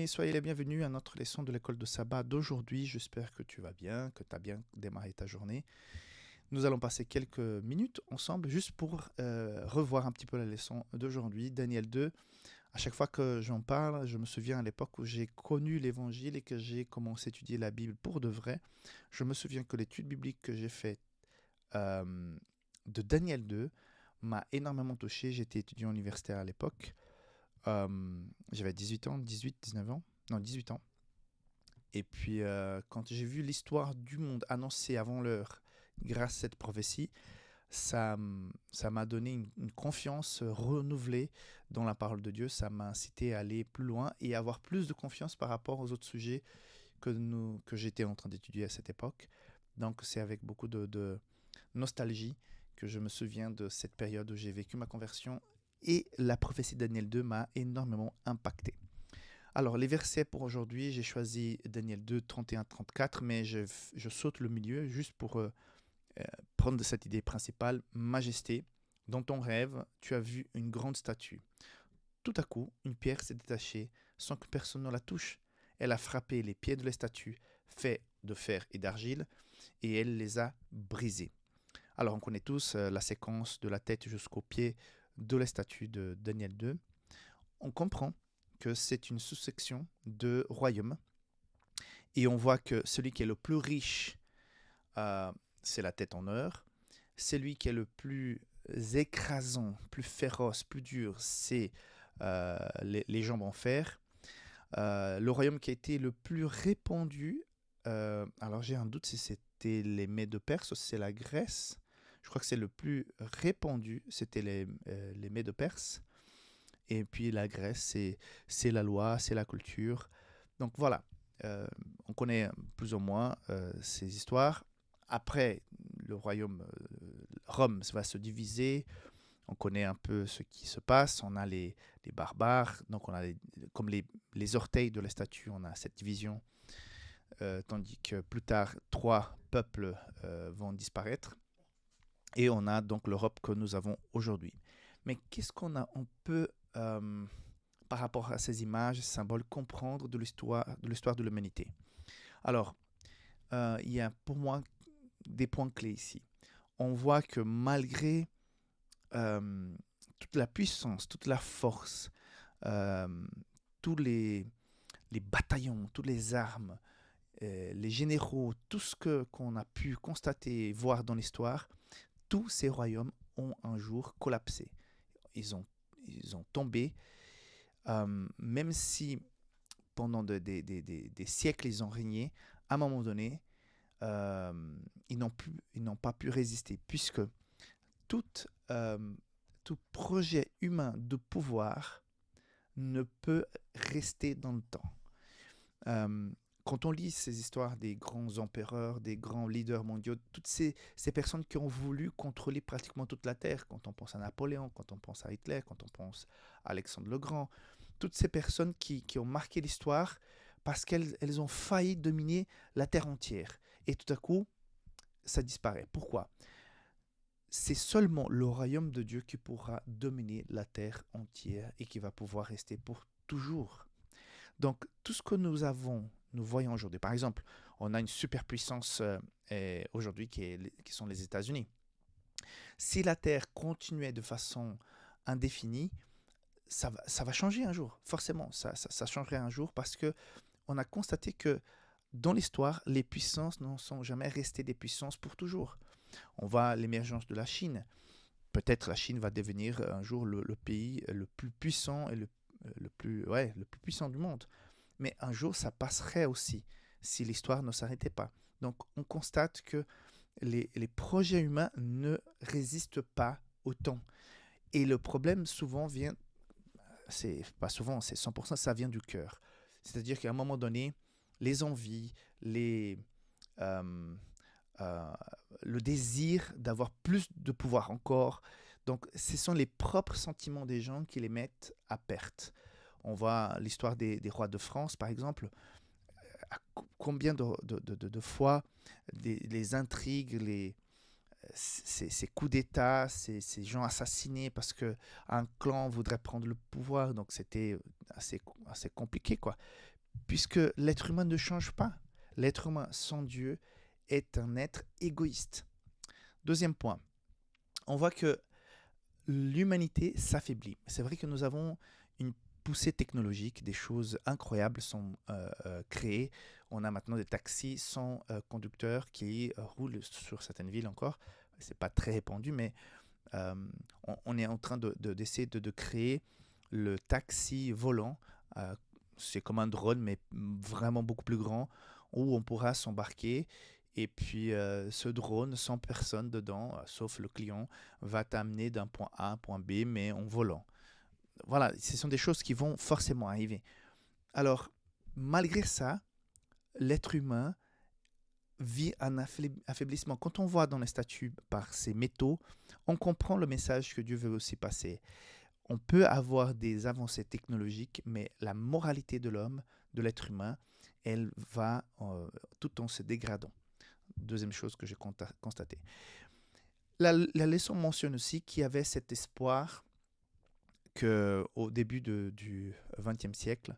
bien-aimés, soyez les bienvenus à notre leçon de l'école de sabbat d'aujourd'hui. J'espère que tu vas bien, que tu as bien démarré ta journée. Nous allons passer quelques minutes ensemble juste pour revoir un petit peu la leçon d'aujourd'hui, Daniel 2. À chaque fois que j'en parle, je me souviens à l'époque où j'ai connu l'évangile et que j'ai commencé à étudier la Bible pour de vrai. Je me souviens que l'étude biblique que j'ai faite de Daniel 2 m'a énormément touché. J'étais étudiant universitaire à l'époque. J'avais 18 ans, 18, 19 ans, non 18 ans. Et puis quand j'ai vu l'histoire du monde annoncée avant l'heure grâce à cette prophétie, ça m'a donné une confiance renouvelée dans la parole de Dieu. Ça m'a incité à aller plus loin et avoir plus de confiance par rapport aux autres sujets que j'étais en train d'étudier à cette époque. Donc c'est avec beaucoup de nostalgie que je me souviens de cette période où j'ai vécu ma conversion et la prophétie de Daniel 2 m'a énormément impacté. Alors, les versets pour aujourd'hui, j'ai choisi Daniel 2, 31-34, mais je saute le milieu juste pour prendre cette idée principale. Majesté, dans ton rêve, tu as vu une grande statue. Tout à coup, une pierre s'est détachée sans que personne ne la touche. Elle a frappé les pieds de la statue, faits de fer et d'argile, et elle les a brisés. Alors, on connaît tous la séquence de la tête jusqu'aux pieds de la statue de Daniel 2. On comprend que c'est une sous-section de royaume. Et on voit que celui qui est le plus riche, c'est la tête en or. Celui qui est le plus écrasant, plus féroce, plus dur, c'est les jambes en fer. Le royaume qui a été le plus répandu, alors j'ai un doute si c'était les Mèdes-Perses ou si c'est la Grèce. Je crois que c'est le plus répandu, c'était les Mèdes-Perses. Et puis la Grèce, c'est la loi, c'est la culture. Donc voilà, on connaît plus ou moins ces histoires. Après, le royaume Rome va se diviser. On connaît un peu ce qui se passe. On a les barbares. Donc on a comme les orteils de la statue, on a cette division. Tandis que plus tard, 3 peuples vont disparaître. Et on a donc l'Europe que nous avons aujourd'hui. Mais qu'est-ce on peut, par rapport à ces images, ces symboles, comprendre de l'histoire de l'humanité? Alors, il y a pour moi des points clés ici. On voit que malgré toute la puissance, toute la force, euh, tous les bataillons, toutes les armes, les généraux, tout ce qu'on a pu constater et voir dans l'histoire, tous ces royaumes ont un jour collapsé. Ils ont tombé, même si pendant des siècles ils ont régné, à un moment donné, ils n'ont pas pu résister, puisque tout, euh, tout projet humain de pouvoir ne peut rester dans le temps. Euh, Quand on lit ces histoires des grands empereurs, des grands leaders mondiaux, toutes ces personnes qui ont voulu contrôler pratiquement toute la Terre, quand on pense à Napoléon, quand on pense à Hitler, quand on pense à Alexandre le Grand, toutes ces personnes qui ont marqué l'histoire parce qu'elles ont failli dominer la Terre entière. Et tout à coup, ça disparaît. Pourquoi? C'est seulement le royaume de Dieu qui pourra dominer la Terre entière et qui va pouvoir rester pour toujours. Donc, tout ce que nous voyons aujourd'hui, par exemple, on a une superpuissance aujourd'hui qui sont les États-Unis. Si la Terre continuait de façon indéfinie, ça va changer un jour, forcément. Ça changerait un jour parce que on a constaté que dans l'histoire, les puissances ne sont jamais restées des puissances pour toujours. On voit l'émergence de la Chine. Peut-être la Chine va devenir un jour le pays le plus puissant et le plus puissant du monde. Mais un jour, ça passerait aussi si l'histoire ne s'arrêtait pas. Donc, on constate que les projets humains ne résistent pas au temps. Et le problème souvent vient, c'est pas souvent, c'est 100%, ça vient du cœur. C'est-à-dire qu'à un moment donné, les envies, euh, euh, le désir d'avoir plus de pouvoir encore, donc ce sont les propres sentiments des gens qui les mettent à perte. On voit l'histoire des rois de France, par exemple, combien de fois les intrigues, ces coups d'État, ces gens assassinés parce qu'un clan voudrait prendre le pouvoir, donc c'était assez compliqué, quoi. puisque l'être humain ne change pas. L'être humain sans Dieu est un être égoïste. Deuxième point, on voit que l'humanité s'affaiblit. C'est vrai que nous avons une poussée technologique, des choses incroyables sont créées. On a maintenant des taxis sans conducteur qui roulent sur certaines villes encore. C'est pas très répandu, mais euh, on est en train d'essayer de créer le taxi volant. euh, c'est comme un drone, mais vraiment beaucoup plus grand, où on pourra s'embarquer. Et puis, ce drone, sans personne dedans, sauf le client, va t'amener d'un point A à un point B, mais en volant. Voilà, ce sont des choses qui vont forcément arriver. Alors, malgré ça, l'être humain vit un affaiblissement. Quand on voit dans les statuts par ces métaux, on comprend le message que Dieu veut aussi passer. On peut avoir des avancées technologiques, mais la moralité de l'homme, de l'être humain, elle va tout en se dégradant. Deuxième chose que j'ai constatée. La leçon mentionne aussi qu'il y avait cet espoir qu'au début du XXe siècle,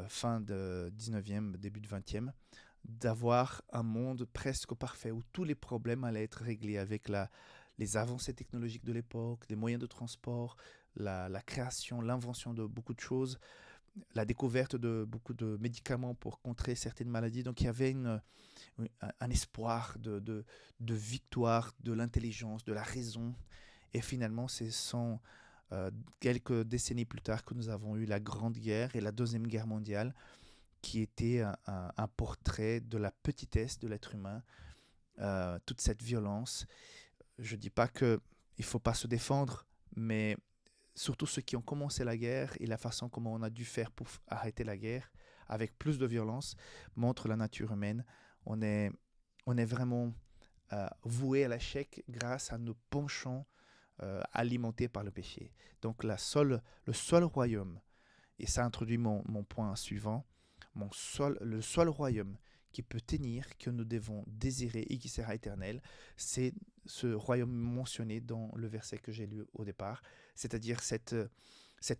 fin de 19e, début du 20e, d'avoir un monde presque parfait où tous les problèmes allaient être réglés avec les avancées technologiques de l'époque, les moyens de transport, la création, l'invention de beaucoup de choses, la découverte de beaucoup de médicaments pour contrer certaines maladies. Donc il y avait un espoir de victoire de l'intelligence, de la raison. Et finalement, c'est sans quelques décennies plus tard que nous avons eu la Grande Guerre et la Deuxième Guerre mondiale, qui était un portrait de la petitesse de l'être humain, toute cette violence. Je ne dis pas qu'il ne faut pas se défendre, mais surtout ceux qui ont commencé la guerre et la façon comment on a dû faire pour arrêter la guerre avec plus de violence montre la nature humaine. On est, on est vraiment voué à l'échec grâce à nos penchants alimentés par le péché. Donc le seul royaume, et ça introduit mon point suivant, le seul royaume qui peut tenir, que nous devons désirer et qui sera éternel, c'est ce royaume mentionné dans le verset que j'ai lu au départ, c'est-à-dire cette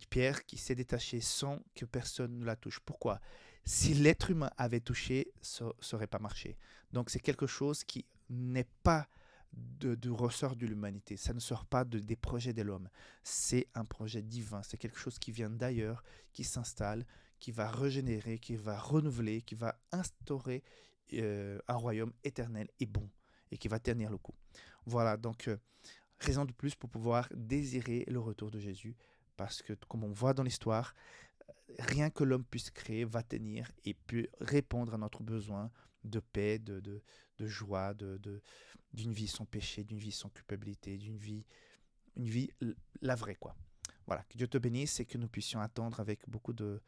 pierre qui s'est détachée sans que personne ne la touche. Pourquoi? Si l'être humain avait touché, ça n'aurait pas marché. Donc c'est quelque chose qui n'est pas du ressort de l'humanité. Ça ne sort pas des projets de l'homme. C'est un projet divin. C'est quelque chose qui vient d'ailleurs, qui s'installe, qui va régénérer, qui va renouveler, qui va instaurer un royaume éternel et bon, et qui va tenir le coup. Voilà, donc raison de plus pour pouvoir désirer le retour de Jésus, parce que comme on voit dans l'histoire, rien que l'homme puisse créer va tenir et peut répondre à notre besoin de paix, de joie, d'une vie sans péché, d'une vie sans culpabilité, une vie la vraie, quoi. Voilà, que Dieu te bénisse et que nous puissions attendre avec beaucoup de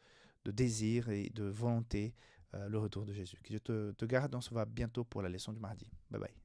désir et de volonté le retour de Jésus. Que Dieu te garde, on se voit bientôt pour la leçon du mardi. Bye bye.